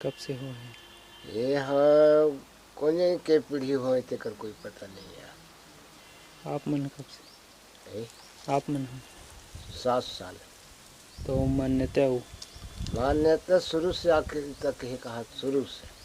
कब से हो है? ये हाँ कोने के पीढ़ी हो तेकर कोई पता नहीं है। आप मन कब से? आप मन हो 7 साल। तो मान्यता हो? मान्यता शुरू से आखिर तक ही कहा, शुरू से।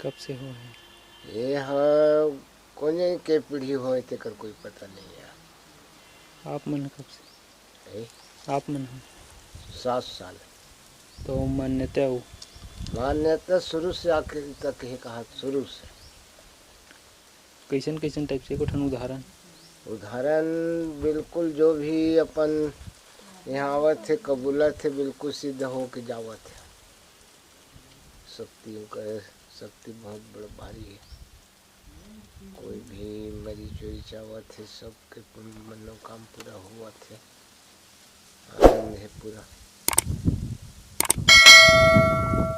कब से हो है? ये हाँ कोने के पीढ़ी हो तेकर कोई पता नहीं है। आप मन कब से? आप मन हो 7 साल। तो मान्यता हो? मान्यता शुरू से आखिर तक ही कहा, शुरू से। कैसन कैसन टाइप से? कोठन उदाहरण? उदाहरण बिल्कुल जो भी अपन यहाँ आवत थे, कबूलत थे, बिल्कुल सिद्ध हो के जावत है। शक्तियों का शक्ति बहुत बड़ा भारी है। कोई भी मरीज उरीज आवत है, सबके मनोकाम पूरा हुआ थे। आनंद है पूरा।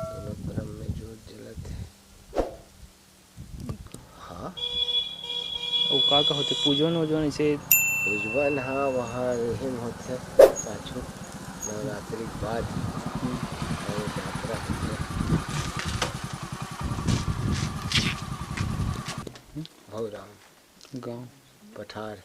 दोनों परम में जोत जलत है। हाँ वो का होते पूजन वूजन ऐसे उज्जवल, हाँ वहाँ रहीम होते पाछू नवरात्रि के बाद और यात्रा होते भौराम गाँव पठार